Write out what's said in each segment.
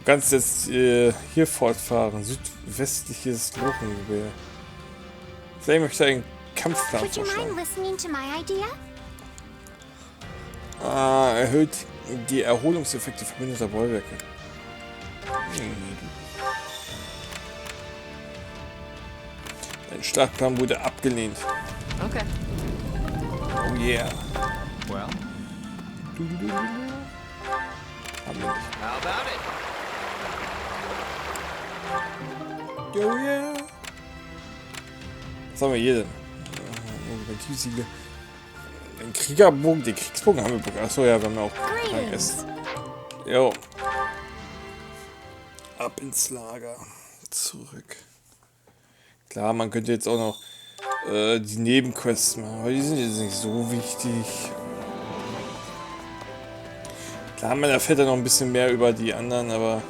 Du kannst jetzt hier fortfahren. Südwestliches Lochengewehr. Vielleicht möchte ich einen Kampfplan vorschlagen. Erhöht die Erholungseffekte verbündeter Bollwerke. Dein Schlachtplan wurde abgelehnt. Okay. Oh yeah. Well, Haben wir nicht. how about it? Oh yeah. Was haben wir hier denn? Siege. Den Kriegerbogen, den Kriegsbogen haben wir bekommen. Achso, ja, wir haben ja auch vergessen. Jo. Ab ins Lager. Zurück. Klar, man könnte jetzt auch noch die Nebenquests machen, aber die sind jetzt nicht so wichtig. Klar, man erfährt ja noch ein bisschen mehr über die anderen, aber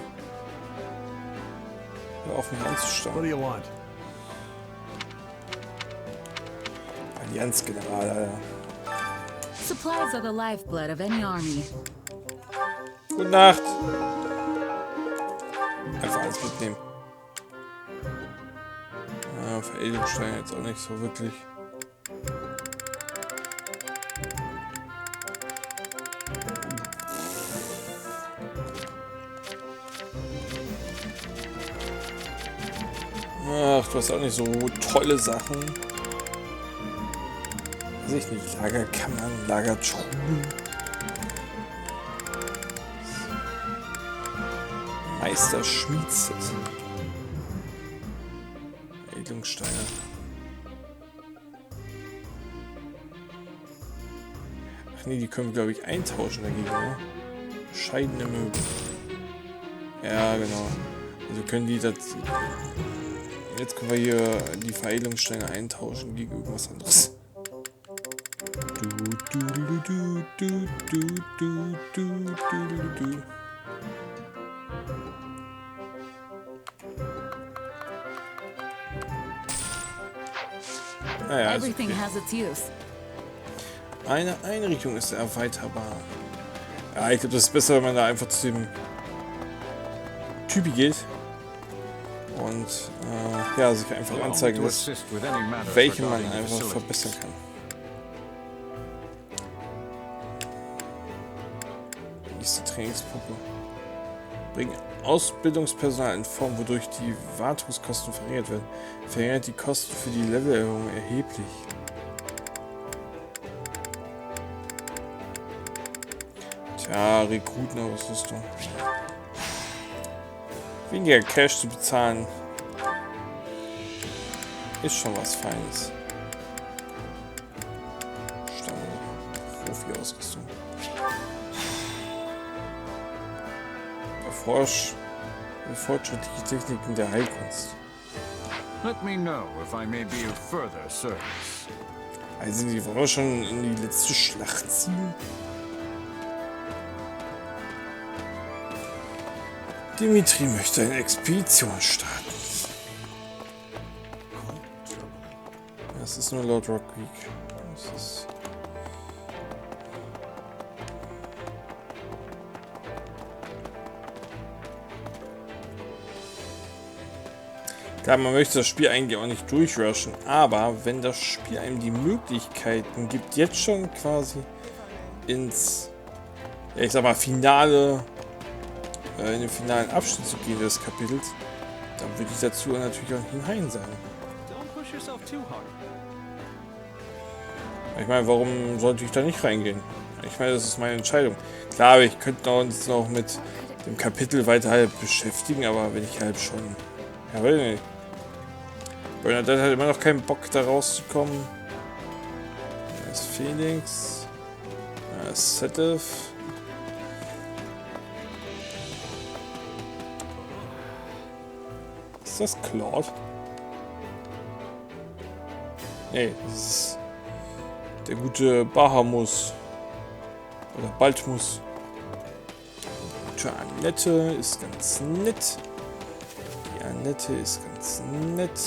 hör auf mich anzustarren. What do you want? Allianzgeneral, Alter. Supplies are the lifeblood of any army. Gute Nacht. Einfach alles mitnehmen. Ja, Veredelungssteine jetzt auch nicht so wirklich. Ach, du hast auch nicht so tolle Sachen. Weiß ich nicht, Lagerkammern, Lagertruhen. Meisterschmiedset. Edelsteine. Ach nee, die können wir glaube ich eintauschen dagegen, ne? Scheidende Möbel. Ja, genau. Also können die das. Jetzt können wir hier die Veredelungssteine eintauschen gegen irgendwas anderes. Naja, also Everything has its use. eine Einrichtung ist erweiterbar. Ja, ich glaube, das ist besser, wenn man da einfach zu dem Typi geht und ja, sich einfach anzeigen lässt, welchen man einfach verbessern kann. Nächste Trainingspuppe. Bringen Ausbildungspersonal in Form, wodurch die Wartungskosten verringert werden. Verringert die Kosten für die Levelerhöhung erheblich. Tja, Rekrutenausrüstung. Weniger Cash zu bezahlen ist schon was Feines. Standard Profi-Ausrüstung. Fortschrittliche Techniken der Heilkunst. Let me know if I may be of further service. Also die wollen wir schon in die letzte Schlacht ziehen. Dimitri möchte eine Expedition starten. Das ist nur Lord Rock Creek. Das ist klar, man möchte das Spiel eigentlich auch nicht durchrushen, aber wenn das Spiel einem die Möglichkeiten gibt, jetzt schon quasi ins, ja, ich sag mal, Finale, in den finalen Abschnitt zu gehen des Kapitels, dann würde ich dazu natürlich auch hinein sagen. Ich meine, warum sollte ich da nicht reingehen? Ich meine, das ist meine Entscheidung. Klar, ich könnte uns noch mit dem Kapitel weiter halt beschäftigen, aber wenn ich halt schon, ja, weiß nicht. Bernadette hat immer noch keinen Bock, da rauszukommen. Da ist Phoenix. Da ist Setif. Ist das Claude? Nee, das ist der gute Bahamus. Oder Baltmus. Die gute Annette ist ganz nett. Die Annette ist ganz nett.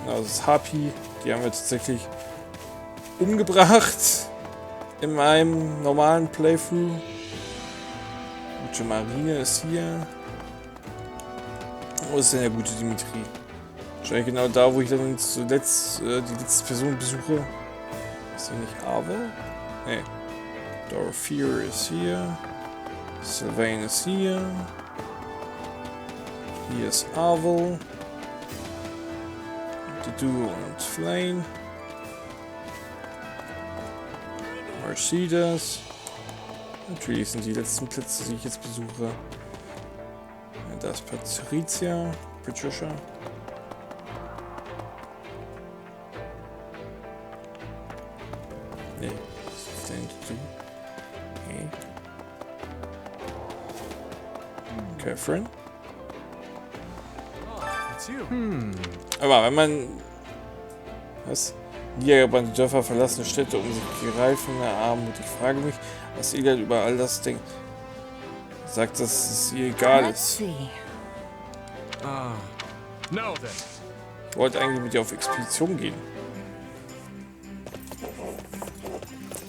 Das ist Happy. Die haben wir tatsächlich umgebracht. In meinem normalen Playthrough. Gute Marine ist hier. Wo ist denn der gute Dimitri? Wahrscheinlich genau da, wo ich dann zuletzt die letzte Person besuche. Ist der nicht Ave? Nee. Dorothea ist hier. Sylvain ist hier. Hier ist Avel. Duo und Flame. Mercedes. Natürlich sind die letzten Plätze, die ich jetzt besuche. Ja, da ist Patricia. Nee, was ist denn du? Nee. Catherine. Aber wenn man niedergebrannte Dörfer, verlassene Städte, um sich greifende Armut. Ich frage mich, was Egal über all das denkt. Sagt, dass es ihr egal ist. Ich wollte eigentlich mit ihr auf Expedition gehen.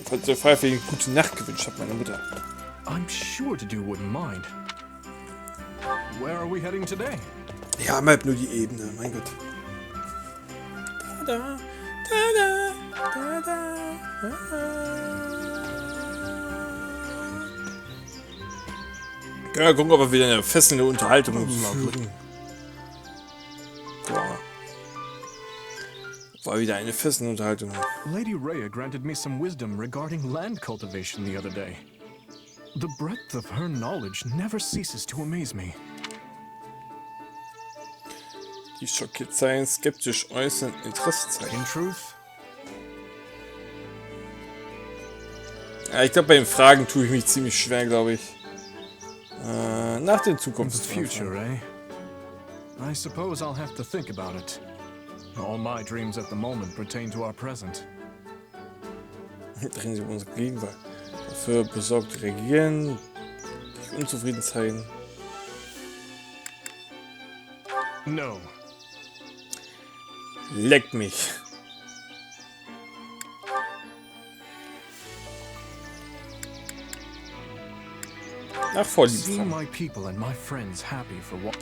Ich wollte der Pfeife eine gute Nacht gewünscht, hat meine Mutter. I'm sure Dudu wouldn't mind. Where are we heading today? Ja, mal nur die Ebene, mein Gott. Da, da, da, da, Können wir gucken, ob wir wieder eine fesselnde Unterhaltung führen. Boah. War wieder eine fesselnde Unterhaltung. Lady Rhea granted me some wisdom regarding land cultivation the other day. The breadth of her knowledge never ceases to amaze me. Die schockiert sein, skeptisch äußern, Interesse zeigen. In truth? Ja, ich glaube, bei den Fragen tue ich mich ziemlich schwer, glaube ich. Nach der Zukunft. Future, eh? I suppose I'll have to think about it. All my dreams at the moment pertain to our present. Drehen Sie unsere Gegenwart. Dafür besorgt reagieren, nicht unzufrieden sein. No. Leck mich. Ach, voll See my people and my friends happy for what.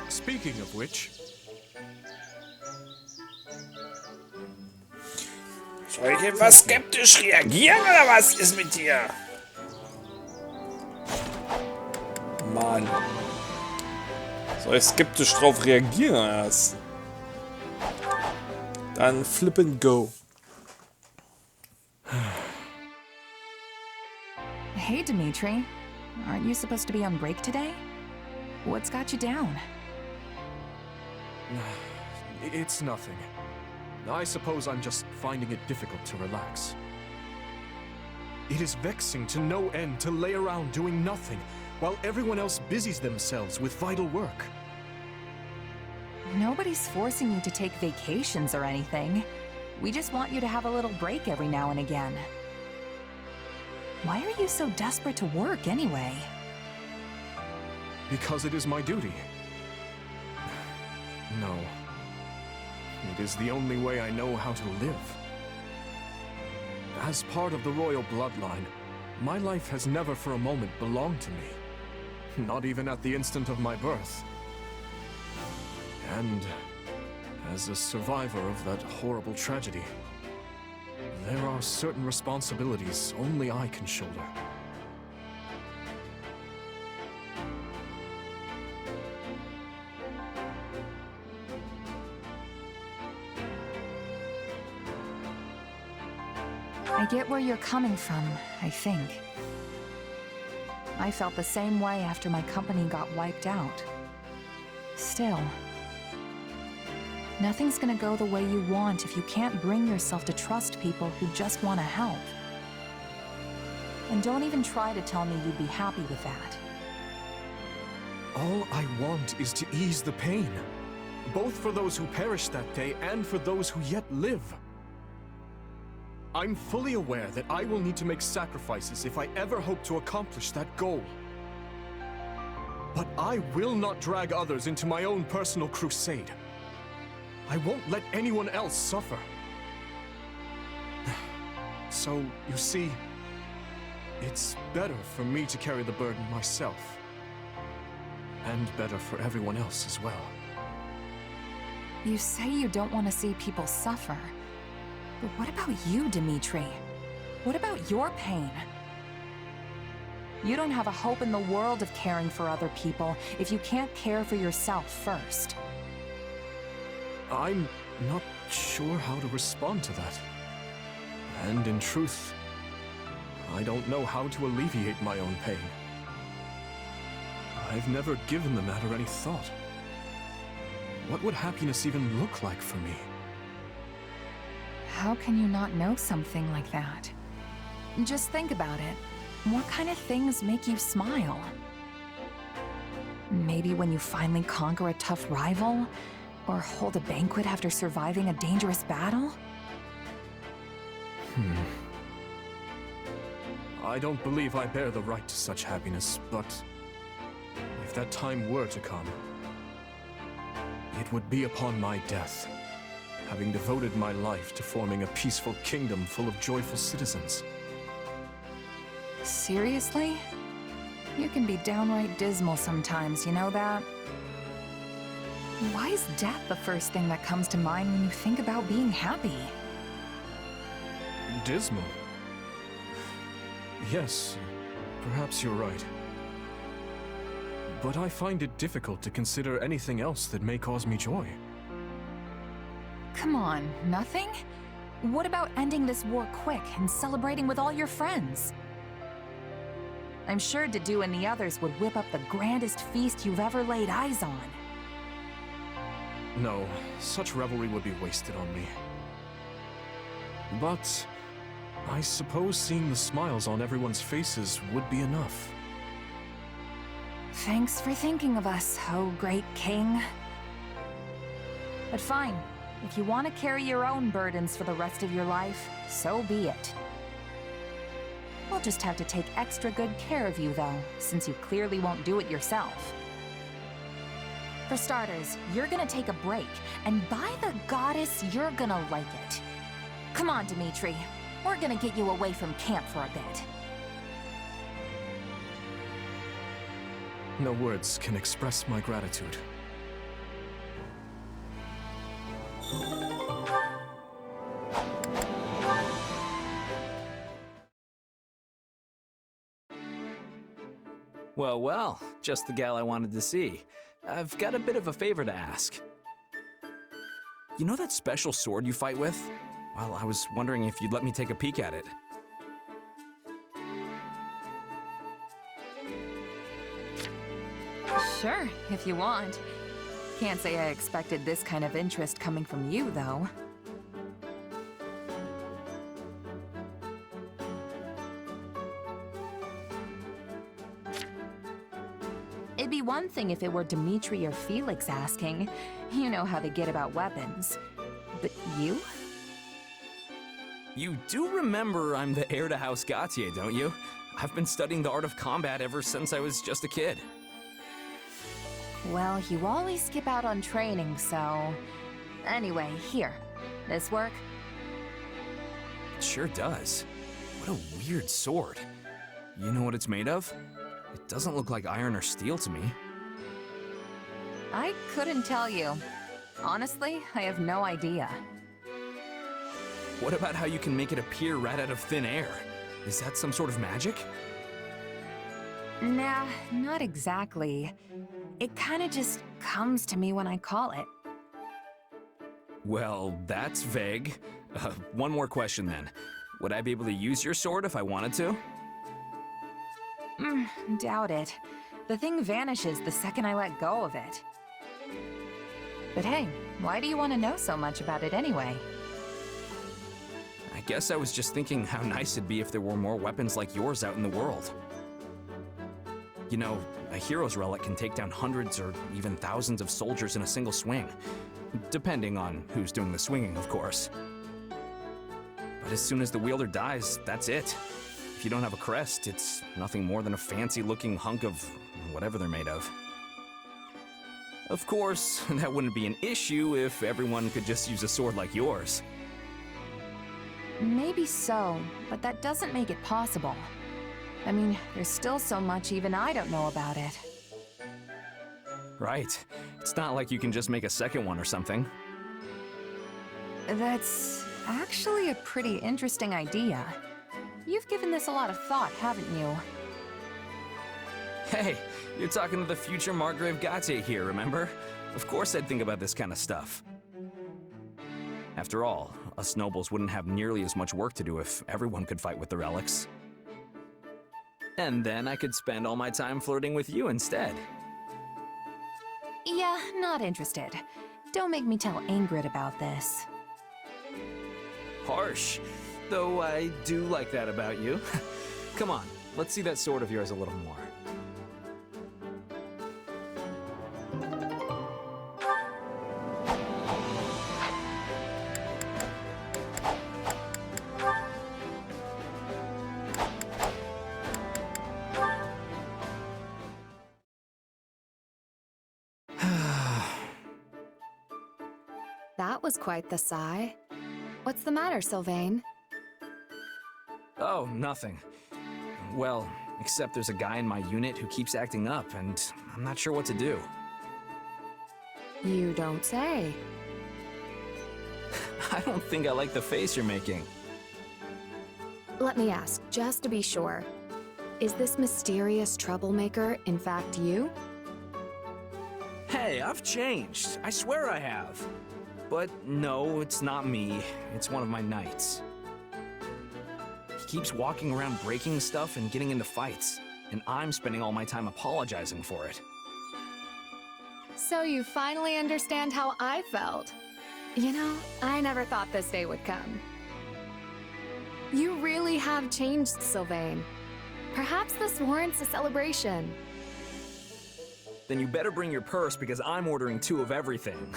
Speaking of which. Soll ich etwas skeptisch reagieren oder was ist mit dir? Mann. Soll ich skeptisch drauf reagieren oder was? Dann flip and go. Hey, Dimitri. Aren't you supposed to be on break today? What's got you down? It's nothing. I suppose I'm just finding it difficult to relax. It is vexing to no end to lay around doing nothing while everyone else busies themselves with vital work. Nobody's forcing you to take vacations or anything. We just want you to have a little break every now and again. Why are you so desperate to work anyway? Because it is my duty. No. It is the only way I know how to live. As part of the royal bloodline, my life has never for a moment belonged to me. Not even at the instant of my birth. And as a survivor of that horrible tragedy, there are certain responsibilities only I can shoulder. I get where you're coming from, I think. I felt the same way after my company got wiped out. Still, nothing's gonna go the way you want if you can't bring yourself to trust people who just want to help. And don't even try to tell me you'd be happy with that. All I want is to ease the pain, both for those who perished that day and for those who yet live. I'm fully aware that I will need to make sacrifices if I ever hope to accomplish that goal. But I will not drag others into my own personal crusade. I won't let anyone else suffer. So, you see, it's better for me to carry the burden myself. and better for everyone else as well. You say you don't want to see people suffer. But what about you, Dimitri? What about your pain? You don't have a hope in the world of caring for other people if you can't care for yourself first. I'm not sure how to respond to that. And in truth, I don't know how to alleviate my own pain. I've never given the matter any thought. What would happiness even look like for me? How can you not know something like that? Just think about it. What kind of things make you smile? Maybe when you finally conquer a tough rival? Or hold a banquet after surviving a dangerous battle? I don't believe I bear the right to such happiness, but if that time were to come, it would be upon my death, having devoted my life to forming a peaceful kingdom full of joyful citizens. Seriously? You can be downright dismal sometimes, you know that? Why is death the first thing that comes to mind when you think about being happy? Dismal? Yes, perhaps you're right. But I find it difficult to consider anything else that may cause me joy. Come on, nothing? What about ending this war quick and celebrating with all your friends? I'm sure Dedu and the others would whip up the grandest feast you've ever laid eyes on. No, such revelry would be wasted on me. But I suppose seeing the smiles on everyone's faces would be enough. Thanks for thinking of us, oh great king. But fine, if you want to carry your own burdens for the rest of your life, so be it. We'll just have to take extra good care of you, though, since you clearly won't do it yourself. For starters, you're gonna take a break, and by the goddess, you're gonna like it. Come on, Dimitri. We're gonna get you away from camp for a bit. No words can express my gratitude. Well, well, just the gal I wanted to see. I've got a bit of a favor to ask. You know that special sword you fight with? Well, I was wondering if you'd let me take a peek at it. Sure, if you want. Can't say I expected this kind of interest coming from you, though. It'd be one thing if it were Dimitri or Felix asking. You know how they get about weapons. But you? You do remember I'm the heir to House Gautier, don't you? I've been studying the art of combat ever since I was just a kid. Well, you always skip out on training, so... Anyway, here. This work? It sure does. What a weird sword. You know what it's made of? It doesn't look like iron or steel to me. I couldn't tell you. Honestly, I have no idea. What about how you can make it appear right out of thin air? Is that some sort of magic? Nah, not exactly. It kinda just comes to me when I call it. Well, that's vague. One more question then. Would I be able to use your sword if I wanted to? Doubt it. The thing vanishes the second I let go of it. But hey, why do you want to know so much about it anyway? I guess I was just thinking how nice it'd be if there were more weapons like yours out in the world. You know, a hero's relic can take down hundreds or even thousands of soldiers in a single swing. Depending on who's doing the swinging, of course. But as soon as the wielder dies, that's it. If you don't have a crest, it's nothing more than a fancy-looking hunk of whatever they're made of. Of course, that wouldn't be an issue if everyone could just use a sword like yours. Maybe so, but that doesn't make it possible. I mean, there's still so much even I don't know about it. Right. It's not like you can just make a second one or something. That's actually a pretty interesting idea. You've given this a lot of thought, haven't you? Hey, you're talking to the future Margrave Gautier here, remember? Of course I'd think about this kind of stuff. After all, us nobles wouldn't have nearly as much work to do if everyone could fight with the relics. And then I could spend all my time flirting with you instead. Yeah, not interested. Don't make me tell Ingrid about this. Harsh. Though I do like that about you. Come on, let's see that sword of yours a little more. That was quite the sigh. What's the matter, Sylvain? Oh, nothing. Well, except there's a guy in my unit who keeps acting up, and I'm not sure what to do. You don't say. I don't think I like the face you're making. Let me ask, just to be sure. Is this mysterious troublemaker in fact you? Hey, I've changed. I swear I have. But no, it's not me. It's one of my knights. He keeps walking around breaking stuff and getting into fights, and I'm spending all my time apologizing for it. So you finally understand how I felt. You know, I never thought this day would come. You really have changed, Sylvain. Perhaps this warrants a celebration. Then you better bring your purse because I'm ordering 2 of everything.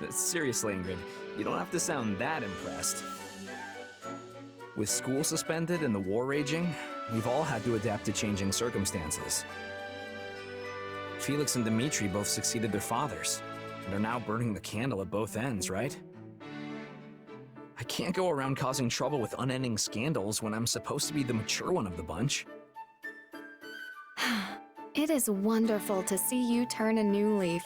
Seriously, Ingrid, you don't have to sound that impressed. With school suspended and the war raging, we've all had to adapt to changing circumstances. Felix and Dmitri both succeeded their fathers, and are now burning the candle at both ends, right? I can't go around causing trouble with unending scandals when I'm supposed to be the mature one of the bunch. It is wonderful to see you turn a new leaf.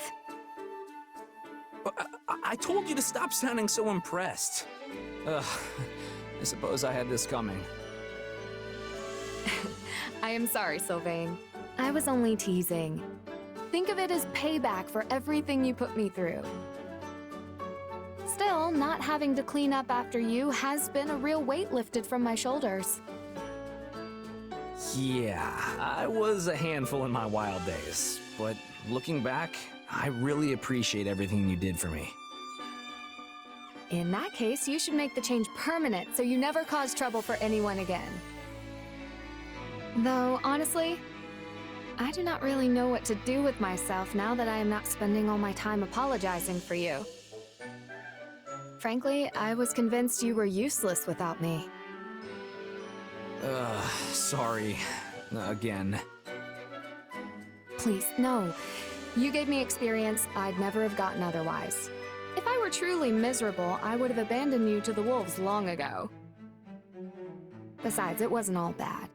I told you to stop sounding so impressed. Ugh, I suppose I had this coming. I am sorry, Sylvain. I was only teasing. Think of it as payback for everything you put me through. Still, not having to clean up after you has been a real weight lifted from my shoulders. Yeah, I was a handful in my wild days, but looking back, I really appreciate everything you did for me. In that case, you should make the change permanent so you never cause trouble for anyone again. Though, honestly, I do not really know what to do with myself now that I am not spending all my time apologizing for you. Frankly, I was convinced you were useless without me. Sorry. Again. Please, no. You gave me experience I'd never have gotten otherwise. If I were truly miserable, I would have abandoned you to the wolves long ago. Besides, it wasn't all bad.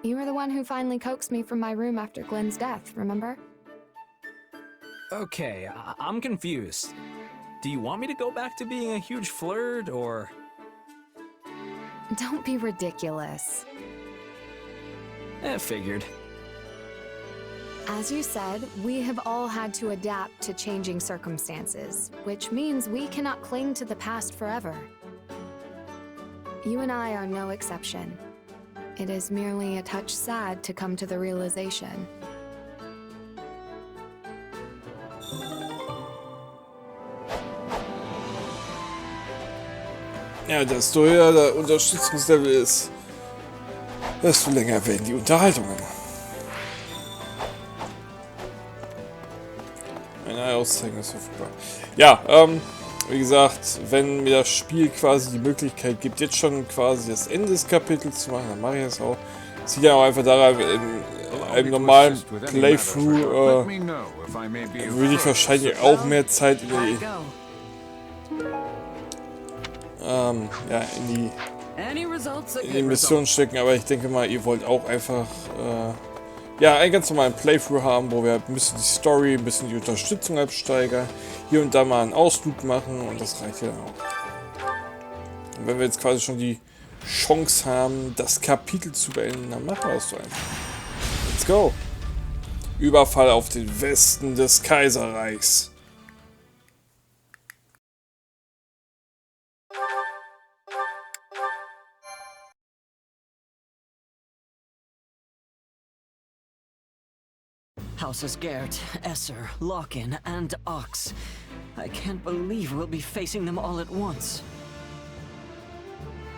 You were the one who finally coaxed me from my room after Glenn's death, remember? Okay, I'm confused. Do you want me to go back to being a huge flirt, or...? Don't be ridiculous. Figured. As you said, we have all had to adapt to changing circumstances, which means we cannot cling to the past forever. You and I are no exception. It is merely a touch sad to come to the realization. Ja, desto höher der Unterstützungslevel ist, desto länger werden die Unterhaltungen. Eine Auszeichnung ist verfügbar. Ja, wie gesagt, wenn mir das Spiel quasi die Möglichkeit gibt, jetzt schon quasi das Ende des Kapitels zu machen, dann mache ich das auch. Es liegt ja auch einfach daran, in einem normalen Playthrough würde ich wahrscheinlich auch mehr Zeit in die in die Mission stecken, aber ich denke mal, ihr wollt auch einfach ja, einen ganz normalen Playthrough haben, wo wir ein bisschen die Story, ein bisschen die Unterstützung absteigern, hier und da mal einen Ausflug machen und das reicht ja dann auch. Und wenn wir jetzt quasi schon die Chance haben, das Kapitel zu beenden, dann machen wir das so einfach. Let's go! Überfall auf den Westen des Kaiserreichs. Houses Gert, Esser, Locken, and Ox. I can't believe we'll be facing them all at once.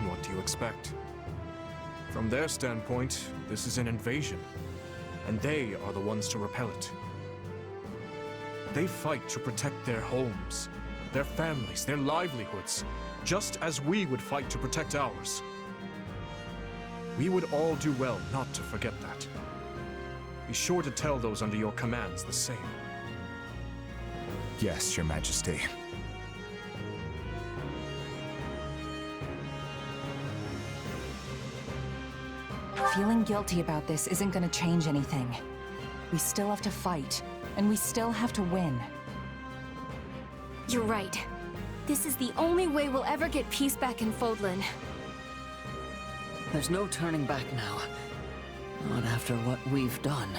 What do you expect? From their standpoint, this is an invasion, and they are the ones to repel it. They fight to protect their homes, their families, their livelihoods, just as we would fight to protect ours. We would all do well not to forget that. Be sure to tell those under your commands the same. Yes, Your Majesty. Feeling guilty about this isn't gonna change anything. We still have to fight, and we still have to win. You're right. This is the only way we'll ever get peace back in Fodlan. There's no turning back now. Not after what we've done.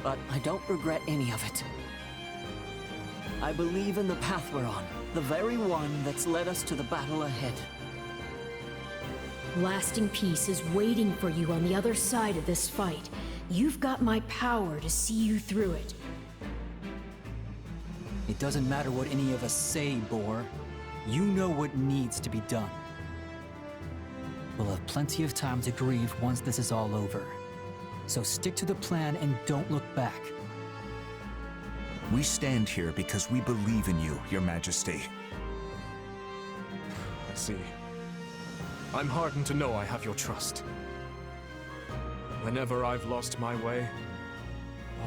But I don't regret any of it. I believe in the path we're on, the very one that's led us to the battle ahead. Lasting peace is waiting for you on the other side of this fight. You've got my power to see you through it. It doesn't matter what any of us say, Boar. You know what needs to be done. We'll have plenty of time to grieve once this is all over. So stick to the plan and don't look back. We stand here because we believe in you, Your Majesty. I see. I'm heartened to know I have your trust. Whenever I've lost my way,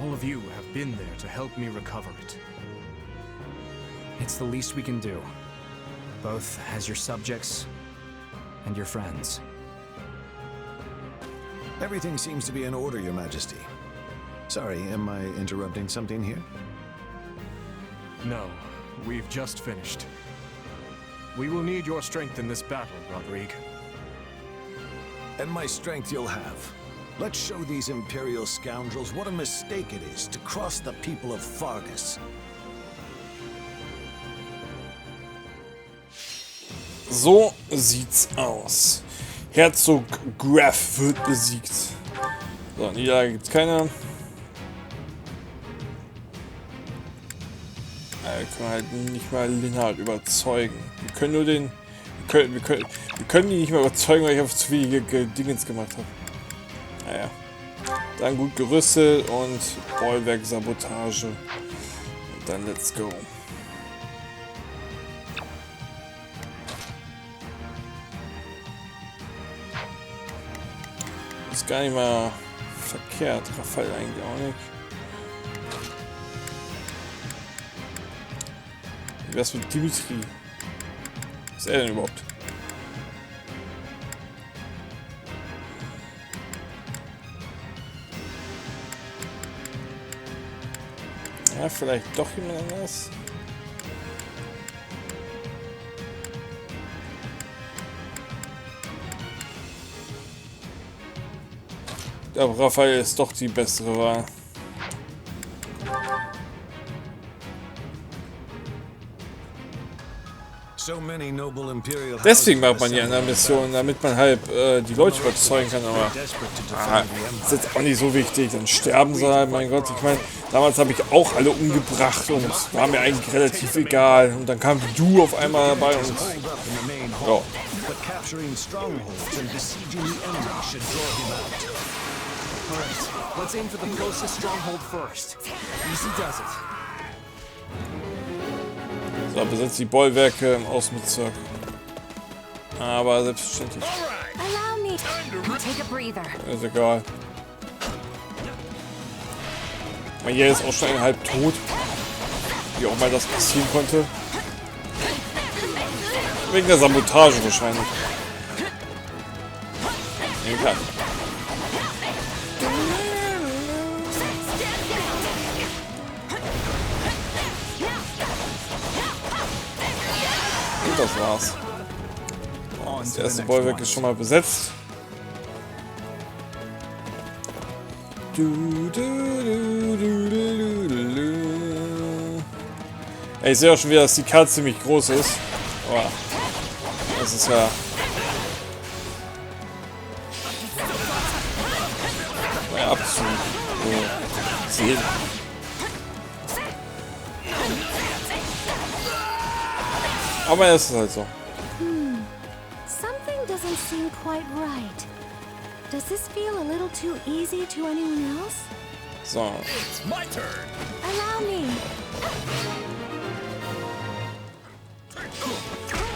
all of you have been there to help me recover it. It's the least we can do, both as your subjects and your friends. Everything seems to be in order, Your Majesty. Sorry, am I interrupting something here? No, we've just finished. We will need your strength in this battle, Rodrigue. And my strength you'll have. Let's show these Imperial scoundrels what a mistake it is to cross the people of Fargus. So sieht's aus. Herzog Graff wird besiegt. So, Niederlage gibt's keine. Wir können halt nicht mal Linnard überzeugen. Wir können nur den. Wir können die nicht mehr überzeugen, weil ich auf zu wenige Dingens gemacht habe. Naja. Dann gut gerüstet und Bollwerk-Sabotage. Und dann let's go. Ist gar nicht mal verkehrt. Raphael eigentlich auch nicht. Wie wär's mit Dimitri? Was ist er denn überhaupt? Ja, vielleicht doch jemand anders. Ich glaube, Raphael ist doch die bessere Wahl. Deswegen macht man die anderen Missionen, damit man halt die Leute überzeugen kann, aber ist jetzt auch nicht so wichtig, dann sterben sie halt, mein Gott, ich meine, damals habe ich auch alle umgebracht und war mir eigentlich relativ egal und dann kam du auf einmal dabei und ja. Let's aim for the closest stronghold first. Easy does it. So, besetzt die Bollwerke im Außenbezirk. Aber selbstverständlich. Allow me. Take a breather. Ist egal. Mein Jäger ist auch schon halb tot. Wie auch mal das passieren konnte. Wegen der Sabotage wahrscheinlich. Ja, klar. Und das war's. Das erste Bollwerk ist schon mal besetzt. Ich sehe auch schon wieder, dass die Karte ziemlich groß ist. Aber das ist ja... absolut sehen. Aber es ist halt so. Something doesn't seem quite right. Does this feel a little too easy to anyone else? So. It's my turn. Allow me.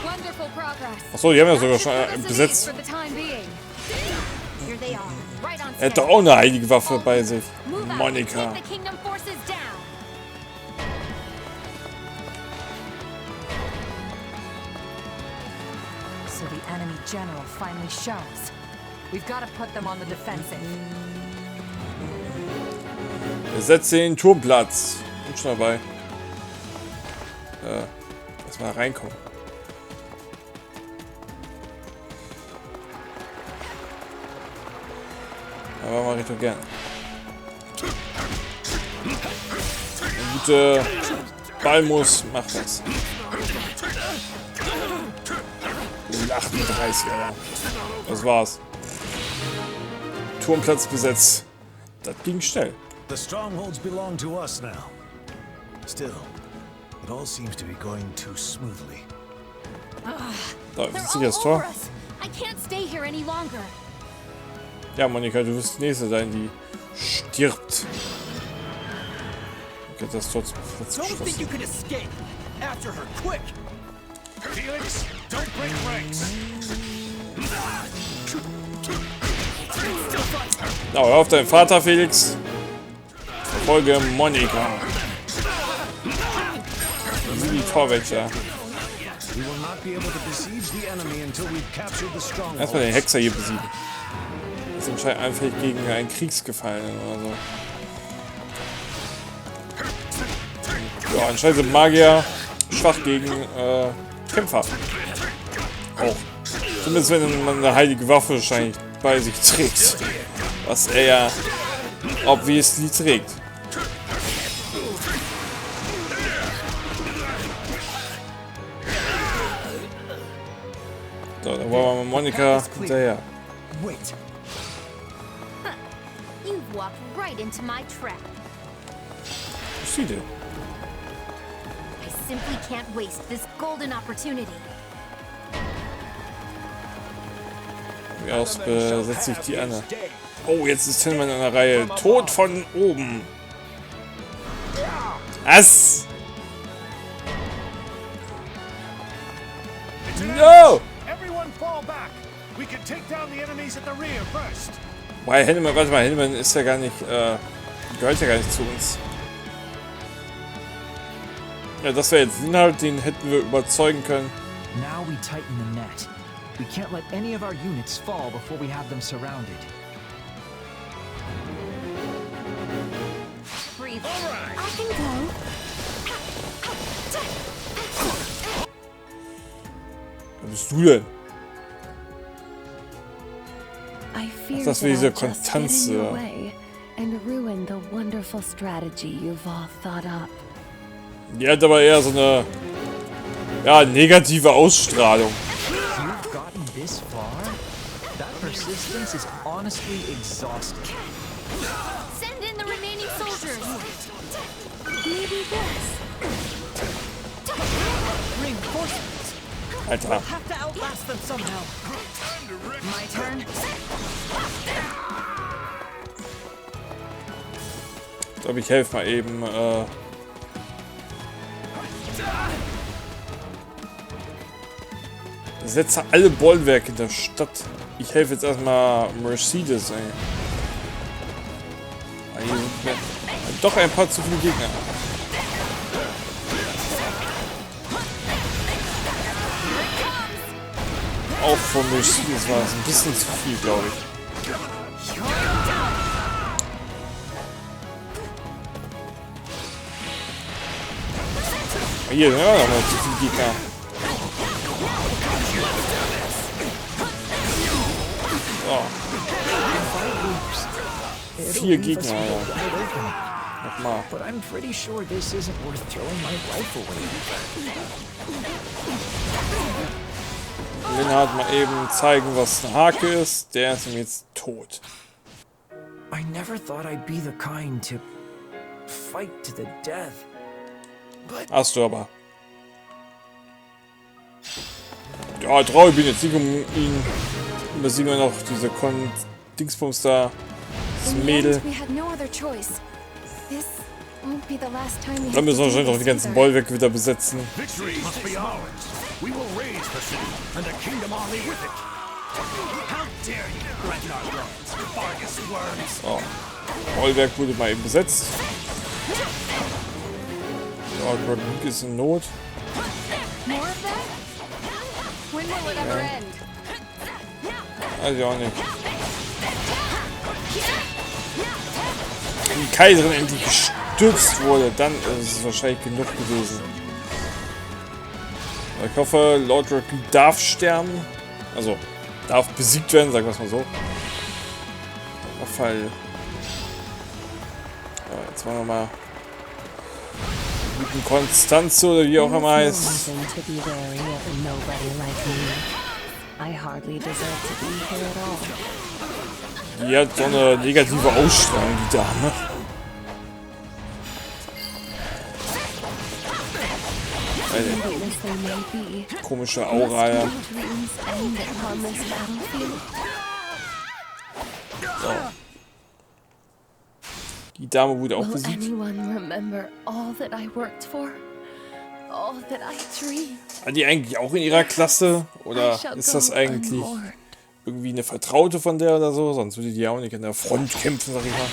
Wonderful progress. Achso, die haben ja sogar schon besetzt. Er hat doch auch eine heilige Waffe bei sich. Monika. So the enemy general finally shows. We've got to put them on the defensive. Besetzt den Turmplatz. Bin schon dabei. Lass mal reinkommen. Aber mache ich doch gern. Ein guter Ballmus macht das. 38, ja. Das war's. Turmplatz besetzt. Das ging schnell. The strongholds belong to us now. Still, it all seems to be going too smoothly. Da ist sicher das Tor. I can't stay here any longer. Ja, Monika, du wirst die nächste sein, die stirbt. Okay, das Tor geschlossen. Felix, don't break ranks. Na, hör auf deinen Vater, Felix. Verfolge Monika. Wie die Torwächter. Erstmal den Hexer hier besiegen. Das ist anscheinend anfällig gegen einen Kriegsgefallenen oder so. Ja, anscheinend sind Magier schwach gegen Kämpfer. Auch. Zumindest wenn man eine heilige Waffe wahrscheinlich bei sich trägt. Was er ja obviously trägt. So, dann wollen wir mal Monika hinterher. You've walked right into my trap. Was ist sie denn? I simply can't waste this golden opportunity. Wie aus besetzt sich die Anne. Oh, jetzt ist Tillmann in der Reihe. Tod von oben. Was? No! Weil Hennemann, warte mal, Hennemann ist ja gar nicht, gehört ja gar nicht zu uns. Ja, das wäre jetzt Inhalt, den hätten wir überzeugen können. Now we tighten the net. We can't let any of our units fall before we have them surrounded. Breathe. I can go. Wer bist du denn? I fear Das that ist diese I'll just get in Konstanze. your way and ruin the wonderful strategy you've all thought up. Die hat aber eher so eine, ja, negative Ausstrahlung. You've gotten this far? That persistence is honestly exhausting. Send in the remaining soldiers. Maybe this. Reinforcements. Alter. We'll have to outlast them somehow. My turn. Ich glaube, ich helfe mal eben. Setze alle Bollwerke in der Stadt. Ich helfe jetzt erstmal Mercedes, ey. Hier sind mir doch ein paar zu viele Gegner. Auch von Mercedes war es ein bisschen zu viel, glaube ich. Hier, ja, noch mal zu viele Gegner. 4 Gegner, ja. Nochmal. But I'm pretty sure this isn't worth throwing my life away. Lennart mal eben zeigen, was eine Hake ist. Der ist ihm jetzt tot. I never thought I'd be the kind to fight to the death. But Hast du aber. Ja, trau, ich bin jetzt nicht um ihn. Und da sehen wir noch diese Dingsbums da. Das Mädel. Dann müssen wir wahrscheinlich auch die ganzen Bollwerke wieder besetzen. So. Bollwerk wurde mal eben besetzt. Lord Roderick ist in Not. Also auch nicht. Wenn die Kaiserin endlich gestürzt wurde, dann ist es wahrscheinlich genug gewesen. Ich hoffe, Lord Roderick darf sterben. Also, darf besiegt werden, sagen wir es mal so. Überfall. So, jetzt machen wir mal mit Konstanze oder wie auch immer heißt. Die hat so eine negative Ausstrahlung, die Dame. Eine komische Aura, ja. So. Die Dame wurde auch besiegt. War die eigentlich auch in ihrer Klasse? Oder ist das eigentlich irgendwie eine Vertraute von der oder so? Sonst würde die ja auch nicht an der Front kämpfen, sag ich mal.